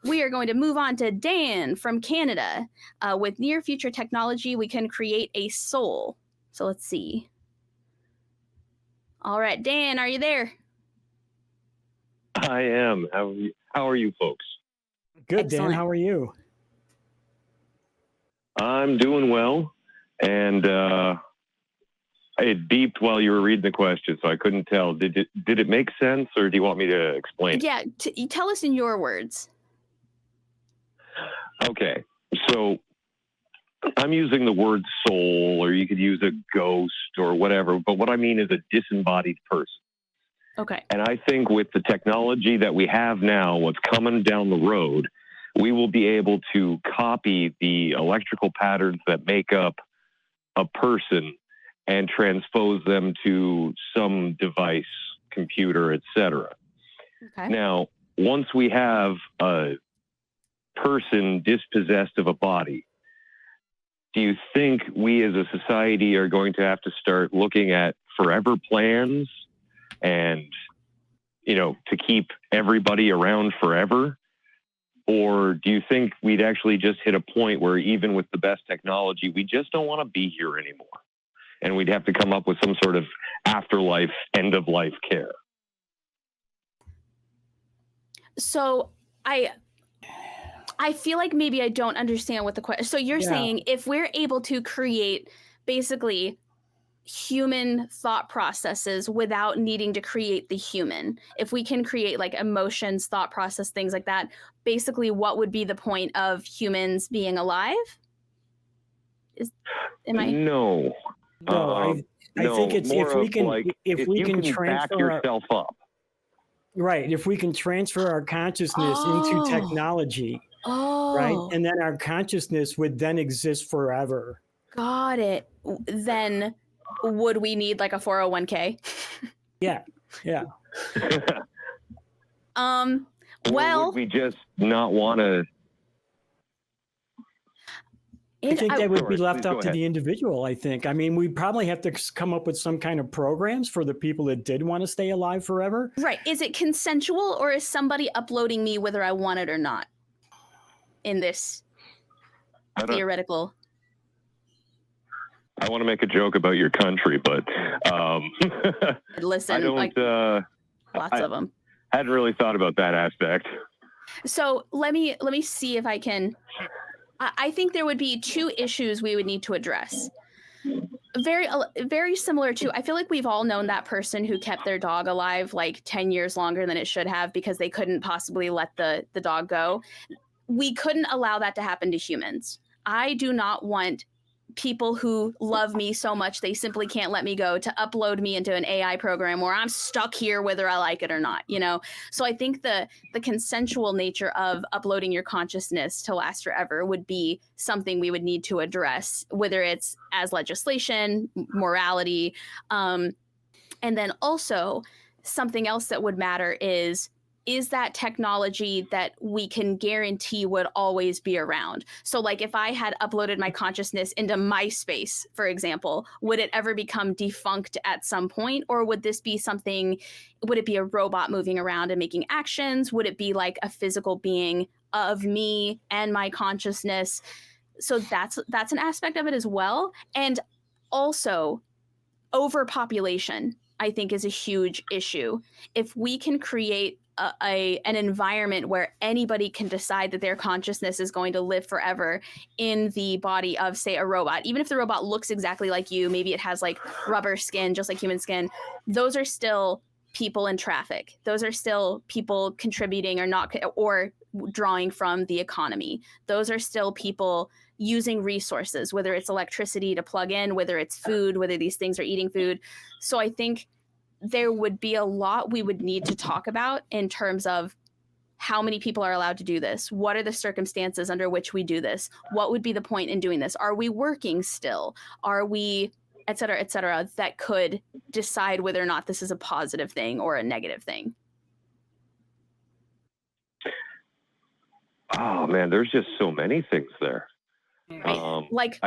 we are going to move on to Dan from Canada. With near future technology, we can create a soul. So let's see. All right, Dan, are you there? I am. How are you folks? Good, Excellent. Dan. How are you? I'm doing well, and it beeped while you were reading the question, so I couldn't tell. Did it make sense, or do you want me to explain it? Yeah, tell us in your words. Okay, so I'm using the word soul, or you could use a ghost or whatever, but what I mean is a disembodied person. Okay. And I think with the technology that we have now, what's coming down the road, we will be able to copy the electrical patterns that make up a person and transpose them to some device, computer, etc. Okay. Now, once we have a person dispossessed of a body, do you think we as a society are going to have to start looking at forever plans and, to keep everybody around forever? Or do you think we'd actually just hit a point where even with the best technology, we just don't want to be here anymore? And we'd have to come up with some sort of afterlife, end-of-life care. So I feel like maybe I don't understand what the question. So you're saying if we're able to create basically human thought processes without needing to create the human, if we can create like emotions, thought process, things like that, basically what would be the point of humans being alive? No. No, I think it's more if we can transfer back yourself up. Right. If we can transfer our consciousness into technology, right? And then our consciousness would then exist forever. Got it. Then would we need like a 401k? Yeah. Well, would we just not want to? I think that would be left up to the individual, I think. I mean, we probably have to come up with some kind of programs for the people that did want to stay alive forever. Right. Is it consensual, or is somebody uploading me whether I want it or not in this theoretical? I want to make a joke about your country, but listen, I don't, lots of them. Hadn't really thought about that aspect. So let me see if I can. I think there would be two issues we would need to address. Very similar to, I feel like we've all known that person who kept their dog alive like 10 years longer than it should have because they couldn't possibly let the dog go. We couldn't allow that to happen to humans. I do not want people who love me so much they simply can't let me go to upload me into an AI program where I'm stuck here whether I like it or not, So I think the consensual nature of uploading your consciousness to last forever would be something we would need to address, whether it's as legislation, morality, and then also something else that would matter is that technology that we can guarantee would always be around? So like if I had uploaded my consciousness into MySpace, for example, would it ever become defunct at some point? Or would this be would it be a robot moving around and making actions? Would it be like a physical being of me and my consciousness? So that's an aspect of it as well. And also overpopulation, I think, is a huge issue. If we can create an environment where anybody can decide that their consciousness is going to live forever in the body of, say, a robot, even if the robot looks exactly like you, maybe it has like rubber skin, just like human skin, those are still people in traffic. Those are still people contributing or drawing from the economy. Those are still people using resources, whether it's electricity to plug in, whether it's food, whether these things are eating food. So I think there would be a lot we would need to talk about in terms of how many people are allowed to do this. What are the circumstances under which we do this? What would be the point in doing this? Are we working still? Are we, et cetera, that could decide whether or not this is a positive thing or a negative thing? Oh man, there's just so many things there. Right.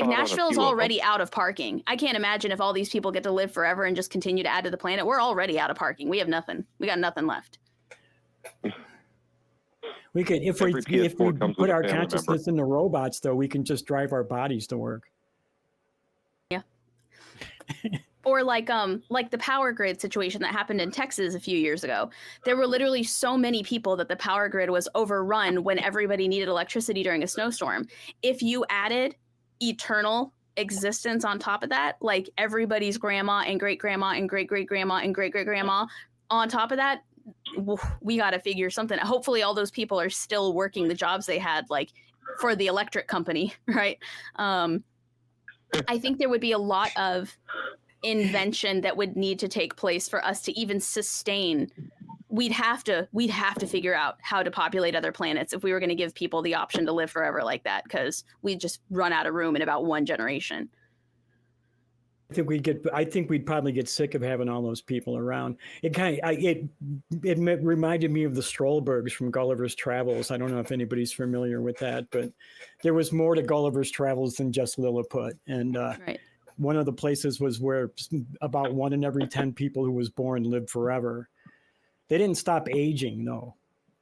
Nashville's already out of parking. I can't imagine if all these people get to live forever and just continue to add to the planet. We're already out of parking. We have nothing. We got nothing left. We could, if we put our consciousness in the robots, though, we can just drive our bodies to work. Yeah. Or like the power grid situation that happened in Texas a few years ago. There were literally so many people that the power grid was overrun when everybody needed electricity during a snowstorm. If you added eternal existence on top of that, like everybody's grandma and great grandma and great great grandma and great great grandma on top of that, we got to figure something. Hopefully all those people are still working the jobs they had, like for the electric company, right? I think there would be a lot of invention that would need to take place for us to even sustain. We'd have to figure out how to populate other planets if we were going to give people the option to live forever like that, because we'd just run out of room in about one generation. I think we'd probably get sick of having all those people around. It reminded me of the Strollbergs from Gulliver's Travels. I don't know if anybody's familiar with that, but there was more to Gulliver's Travels than just Lilliput. And right. One of the places was where about 1 in every 10 people who was born lived forever. They didn't stop aging, though.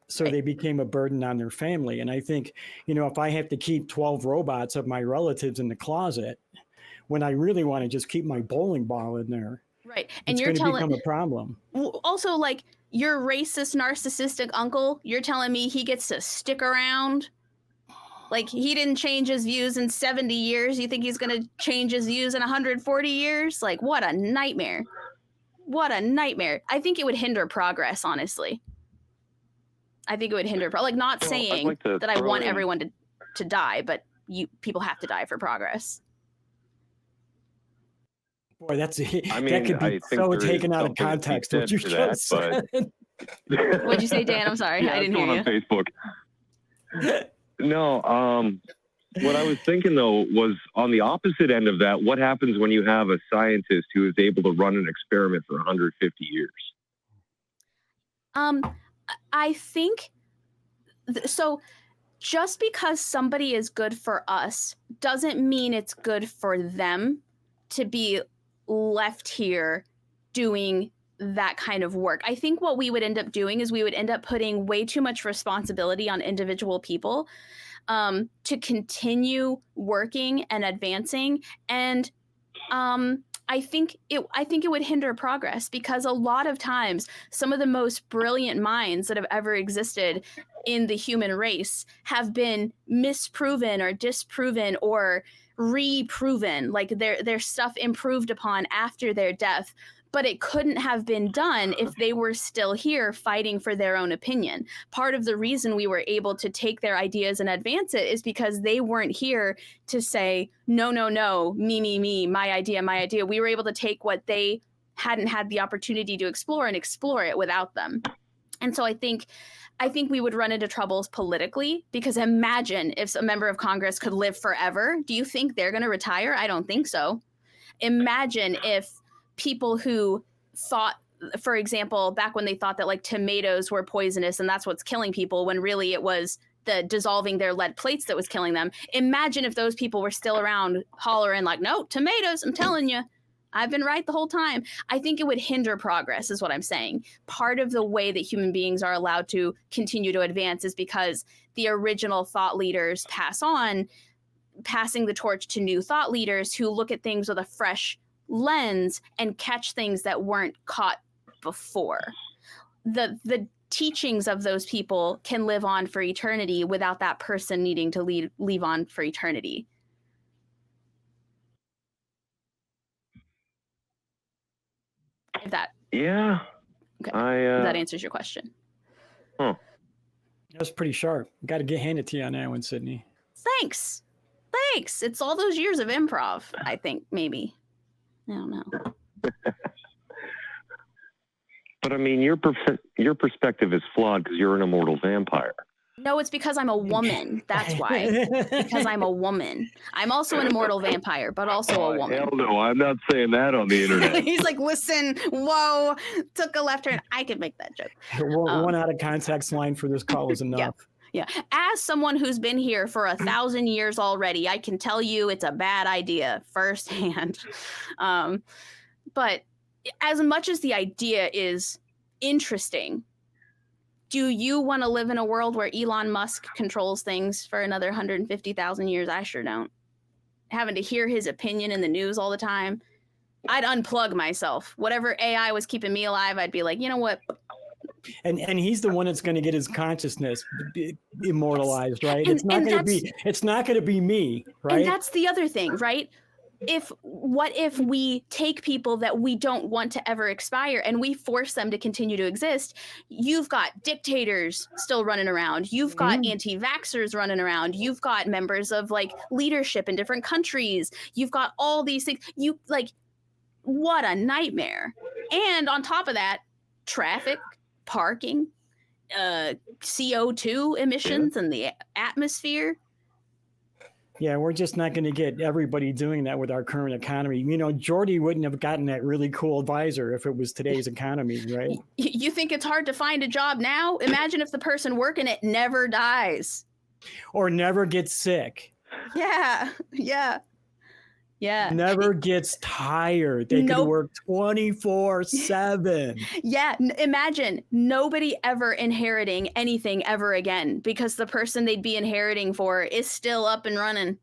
So they became a burden on their family. And I think, if I have to keep 12 robots of my relatives in the closet, when I really want to just keep my bowling ball in there, right? And it's going to become a problem. Also, like your racist, narcissistic uncle, you're telling me he gets to stick around? Like he didn't change his views in 70 years. You think he's going to change his views in 140 years? Like, what a nightmare. What a nightmare. I think it would hinder progress, honestly. I think it would hinder, not saying that I want everyone to die, but people have to die for progress. Boy, that could be so taken out of context. What you just said. What'd you say, Dan? I'm sorry. Yeah, I didn't hear you. On Facebook. No, what I was thinking, though, was on the opposite end of that, what happens when you have a scientist who is able to run an experiment for 150 years? I think, so just because somebody is good for us doesn't mean it's good for them to be left here doing that kind of work. I think what we would end up doing is we would end up putting way too much responsibility on individual people to continue working and advancing. And I think it would hinder progress, because a lot of times some of the most brilliant minds that have ever existed in the human race have been misproven or disproven or reproven, like their stuff improved upon after their death. But it couldn't have been done if they were still here fighting for their own opinion. Part of the reason we were able to take their ideas and advance it is because they weren't here to say, no, me, my idea. We were able to take what they hadn't had the opportunity to explore and explore it without them. And so I think we would run into troubles politically, because imagine if a member of Congress could live forever. Do you think they're going to retire? I don't think so. Imagine if people who thought, for example, back when they thought that like tomatoes were poisonous and that's what's killing people, when really it was the dissolving their lead plates that was killing them. Imagine if those people were still around hollering like, no, tomatoes, I'm telling you, I've been right the whole time. I think it would hinder progress, is what I'm saying. Part of the way that human beings are allowed to continue to advance is because the original thought leaders pass on, passing the torch to new thought leaders who look at things with a fresh lens and catch things that weren't caught before. The teachings of those people can live on for eternity without that person needing to leave on for eternity. If that. Yeah. Okay. That answers your question. Huh. That's pretty sharp. Got to hand it to you on that one, Sydney. Thanks. It's all those years of improv, I think, maybe. I don't know. But I mean, your perspective is flawed because you're an immortal vampire. No, it's because I'm a woman. That's why. Because I'm a woman. I'm also an immortal vampire, but also a woman. Hell no, I'm not saying that on the internet. He's like, listen, whoa, took a left turn. I could make that joke. One out of context line for this call is enough. Yeah. As someone who's been here for 1,000 years already, I can tell you it's a bad idea firsthand. But as much as the idea is interesting, Do you want to live in a world where Elon Musk controls things for another 150,000 years? I sure don't. Having to hear his opinion in the news all the time. I'd unplug myself. Whatever AI was keeping me alive, I'd be like, you know what? And he's the one that's going to get his consciousness immortalized, right? And- it's not and going to be me, right? And that's the other thing, right? What if we take people that we don't want to ever expire and we force them to continue to exist? You've got dictators still running around. You've got anti-vaxxers running around. You've got members of like leadership in different countries. You've got all these things. You like, what a nightmare. And on top of that, traffic, parking, CO2 emissions in the atmosphere. Yeah, we're just not going to get everybody doing that with our current economy. You know, Jordy wouldn't have gotten that really cool advisor if it was today's economy, right? You think it's hard to find a job now? Imagine if the person working it never dies. Or never gets sick. Yeah. Never gets tired. They could work 24/7. Yeah. Imagine nobody ever inheriting anything ever again because the person they'd be inheriting for is still up and running.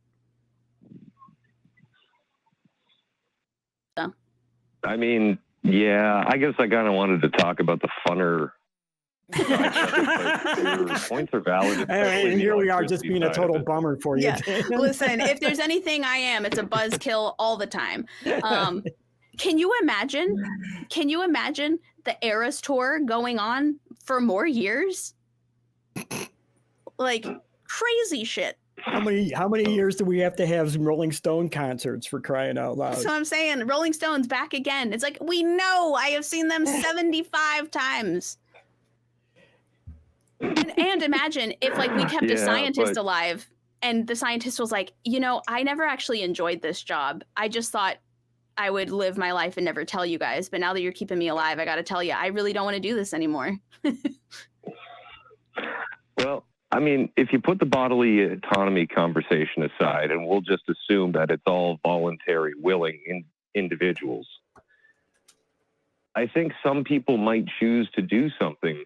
So. I mean, yeah, I guess I kind of wanted to talk about the funner. Your points are valid. And here we are just being a total bummer for you. Yeah. Listen, if there's anything I am, it's a buzzkill all the time. Can you imagine the Eras tour going on for more years? Like crazy shit. How many years do we have to have some Rolling Stone concerts, for crying out loud? So I'm saying Rolling Stones back again. It's like, we know, I have seen them 75 times. And imagine if like we kept a scientist alive and the scientist was like, you know, I never actually enjoyed this job. I just thought I would live my life and never tell you guys. But now that you're keeping me alive, I got to tell you, I really don't want to do this anymore. Well, I mean, if you put the bodily autonomy conversation aside, and we'll just assume that it's all voluntary, willing individuals, I think some people might choose to do something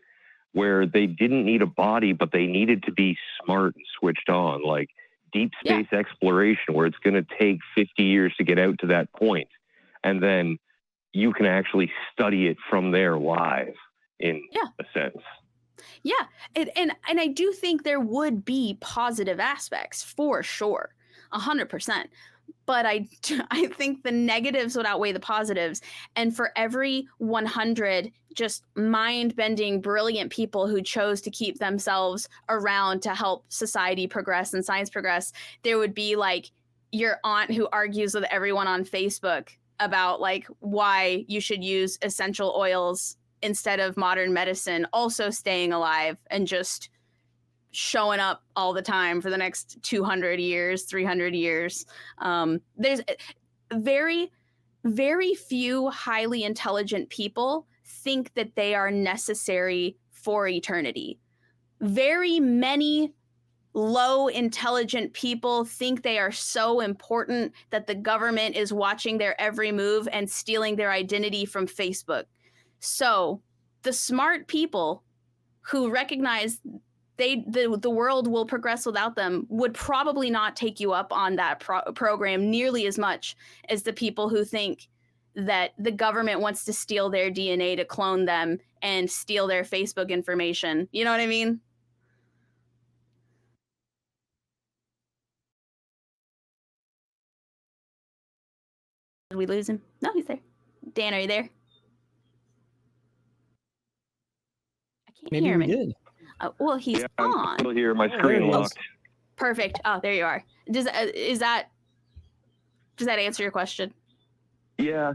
where they didn't need a body, but they needed to be smart and switched on, like deep space exploration, where it's going to take 50 years to get out to that point. And then you can actually study it from there live in a sense. Yeah. And I do think there would be positive aspects for sure. 100%. But I think the negatives would outweigh the positives. And for every 100 just mind-bending, brilliant people who chose to keep themselves around to help society progress and science progress, there would be like your aunt who argues with everyone on Facebook about like why you should use essential oils instead of modern medicine, also staying alive and just showing up all the time for the next 200 years, 300 years. There's very, very few highly intelligent people think that they are necessary for eternity. Very many low intelligent people think they are so important that the government is watching their every move and stealing their identity from Facebook. So the smart people who recognize the world will progress without them would probably not take you up on that program nearly as much as the people who think that the government wants to steal their DNA to clone them and steal their Facebook information. You know what I mean? Did we lose him? No, he's there. Dan, are you there? I can't Maybe hear him. we did. Well, he's on. I'm still here. My screen locked. Perfect. Oh, there you are. Does that answer your question? Yeah.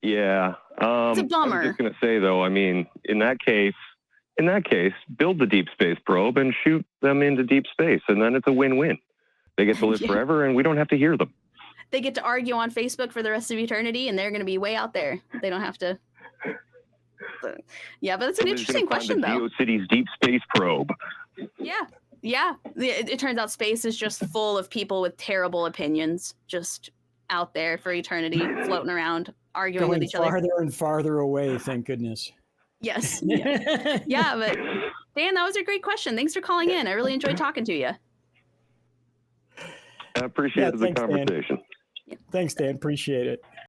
It's a bummer. I was just gonna say though, I mean, in that case, build the deep space probe and shoot them into deep space, and then it's a win-win. They get to live forever, and we don't have to hear them. They get to argue on Facebook for the rest of eternity, and they're going to be way out there. They don't have to. But it's an interesting question, though. GeoCities deep space probe. Yeah. It turns out space is just full of people with terrible opinions, just out there for eternity, floating around, arguing with each other. Farther and farther away, thank goodness. Yes. Yeah, but Dan, that was a great question. Thanks for calling in. I really enjoyed talking to you. I appreciate the thanks, conversation. Dan. Thanks, Dan. Appreciate it.